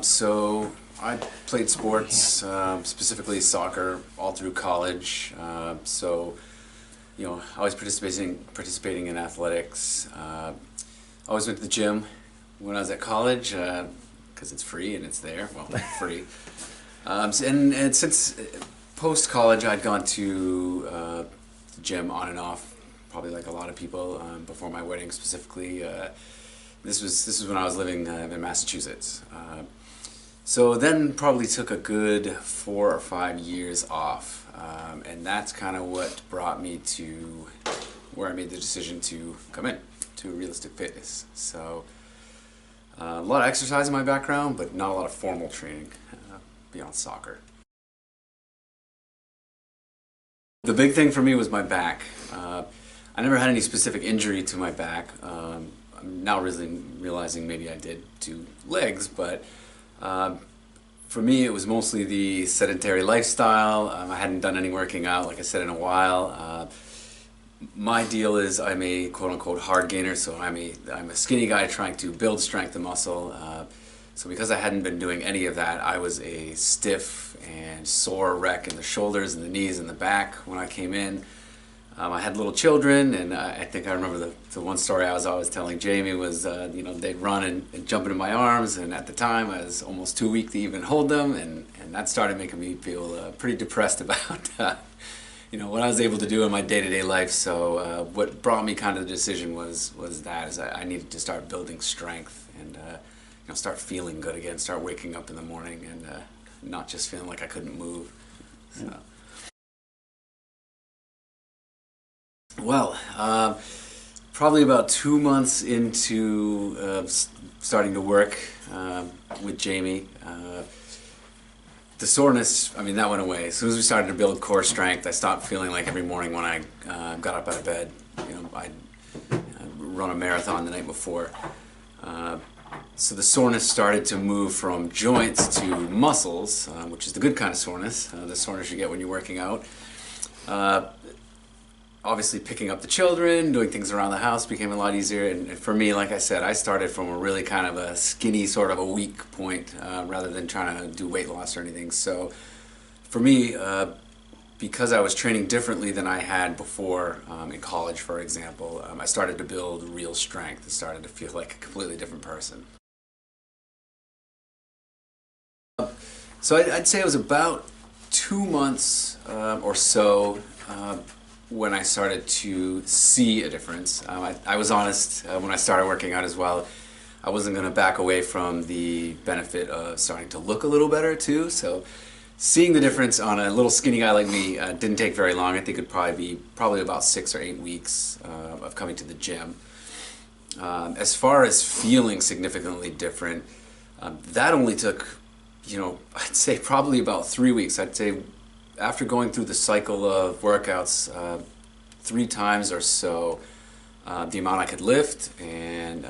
So I played sports, specifically soccer, all through college. Always participating in athletics. Always went to the gym when I was at college because it's free and it's there. Well, free. And since post college, I'd gone to the gym on and off, probably like a lot of people. Before my wedding, specifically. This was when I was living in Massachusetts. So then probably took a good 4 or 5 years off, and that's kind of what brought me to where I made the decision to come in to realistic fitness. So a lot of exercise in my background, but not a lot of formal training beyond soccer. The big thing for me was my back. I never had any specific injury to my back. I'm now really realizing maybe I did to legs, but for me it was mostly the sedentary lifestyle. I hadn't done any working out, like I said, in a while. My deal is I'm a quote-unquote hard gainer, so I'm a skinny guy trying to build strength and muscle. So because I hadn't been doing any of that, I was a stiff and sore wreck in the shoulders and the knees and the back when I came in. I had little children, and I think I remember the one story I was always telling Jamie was, they'd run and jump into my arms, and at the time I was almost too weak to even hold them, and that started making me feel pretty depressed about what I was able to do in my day-to-day life. So what brought me kind of the decision was I needed to start building strength and start feeling good again, start waking up in the morning and not just feeling like I couldn't move. So. Well, probably about 2 months into starting to work with Jamie, the soreness, that went away. As soon as we started to build core strength, I stopped feeling like every morning when I got up out of bed, I'd run a marathon the night before. So the soreness started to move from joints to muscles, which is the good kind of soreness, the soreness you get when you're working out. Obviously picking up the children, doing things around the house became a lot easier, and for me, like I said, I started from a really kind of a skinny, sort of a weak point, rather than trying to do weight loss or anything. So for me, because I was training differently than I had before in college, for example, I started to build real strength. I started to feel like a completely different person. So I'd say it was about 2 months or so when I started to see a difference. I was honest when I started working out as well. I wasn't going to back away from the benefit of starting to look a little better too. So seeing the difference on a little skinny guy like me didn't take very long. I think it'd probably be about 6 or 8 weeks of coming to the gym. As far as feeling significantly different, that only took, I'd say probably about 3 weeks. I'd say after going through the cycle of workouts 3 times or so, the amount I could lift and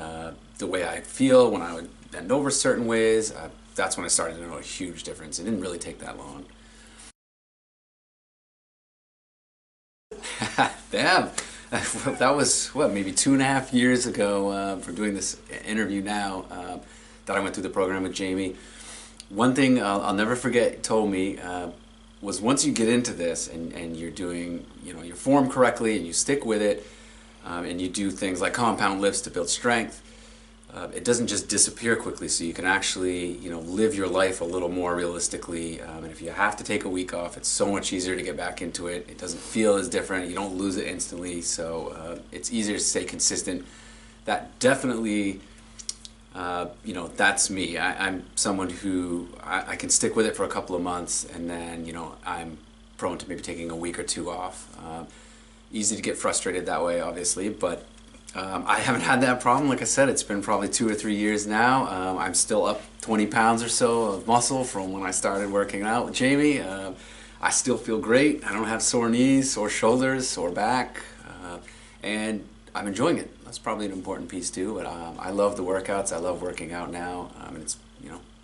the way I feel when I would bend over certain ways, that's when I started to know a huge difference. It didn't really take that long. Damn, that was, maybe 2.5 years ago for doing this interview now that I went through the program with Jamie. One thing I'll never forget told me was once you get into this and you're doing, your form correctly and you stick with it and you do things like compound lifts to build strength, it doesn't just disappear quickly, so you can actually, live your life a little more realistically. And if you have to take a week off, it's so much easier to get back into it. It doesn't feel as different. You don't lose it instantly, so it's easier to stay consistent. That definitely... that's me. I'm someone who I can stick with it for a couple of months, and then I'm prone to maybe taking a week or 2 off. Easy to get frustrated that way, obviously, but I haven't had that problem. Like I said, it's been probably 2 or 3 years now. I'm still up 20 pounds or so of muscle from when I started working out with Jamie. I still feel great. I don't have sore knees, sore shoulders, sore back, and I'm enjoying it. That's probably an important piece too, but I love the workouts. I love working out now, and it's,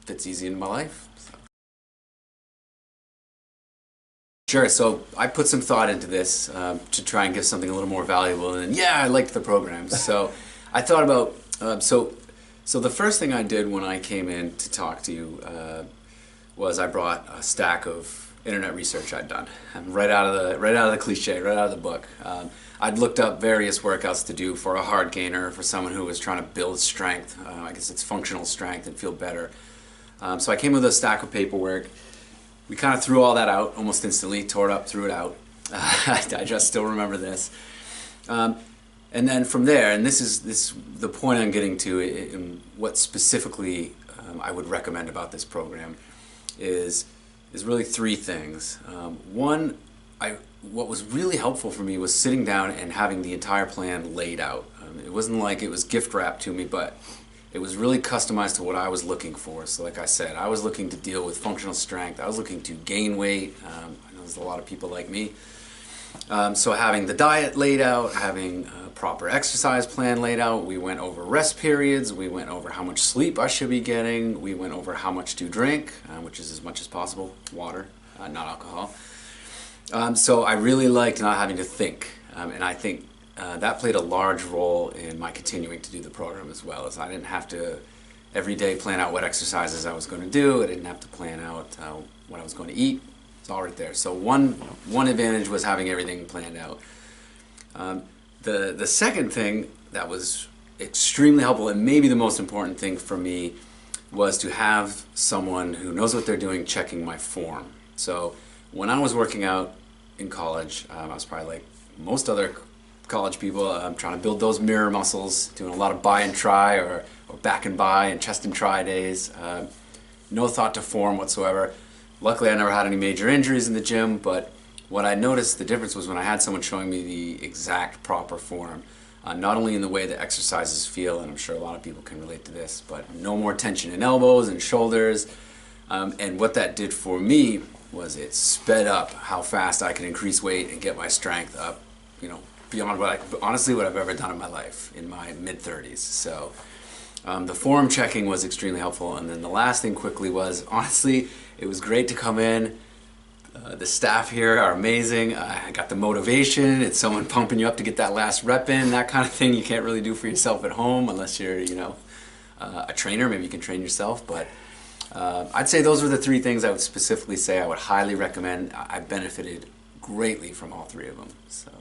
fits easy into my life. So. Sure, so I put some thought into this to try and give something a little more valuable, and yeah, I liked the program. So I thought about, So the first thing I did when I came in to talk to you was I brought a stack of internet research I'd done, and right out of the cliche, right out of the book. I'd looked up various workouts to do for a hard gainer, for someone who was trying to build strength. I guess it's functional strength and feel better. So I came with a stack of paperwork. We kind of threw all that out almost instantly, tore it up, threw it out. I just still remember this. And then from there, and this is the point I'm getting to, in what specifically I would recommend about this program is really three things. One, what was really helpful for me was sitting down and having the entire plan laid out. It wasn't like it was gift wrapped to me, but it was really customized to what I was looking for. So like I said, I was looking to deal with functional strength. I was looking to gain weight. I know there's a lot of people like me. So having the diet laid out, having a proper exercise plan laid out, we went over rest periods, we went over how much sleep I should be getting, we went over how much to drink, which is as much as possible, water, not alcohol. So I really liked not having to think, and I think that played a large role in my continuing to do the program as well, as I didn't have to every day plan out what exercises I was going to do, I didn't have to plan out what I was going to eat. It's all right there. So one advantage was having everything planned out. The second thing that was extremely helpful, and maybe the most important thing for me, was to have someone who knows what they're doing checking my form. So when I was working out in college, I was probably like most other college people, trying to build those mirror muscles, doing a lot of bi and tri or back and bi and chest and tri days. No thought to form whatsoever. Luckily, I never had any major injuries in the gym, but what I noticed the difference was when I had someone showing me the exact proper form, not only in the way the exercises feel, and I'm sure a lot of people can relate to this, but no more tension in elbows and shoulders. And what that did for me was it sped up how fast I can increase weight and get my strength up, beyond honestly what I've ever done in my life in my mid-30s. So the form checking was extremely helpful. And then the last thing quickly was, honestly, it was great to come in. The staff here are amazing. I got the motivation. It's someone pumping you up to get that last rep in, that kind of thing you can't really do for yourself at home unless you're, a trainer. Maybe you can train yourself. But I'd say those were the three things I would specifically say I would highly recommend. I benefited greatly from all three of them. So.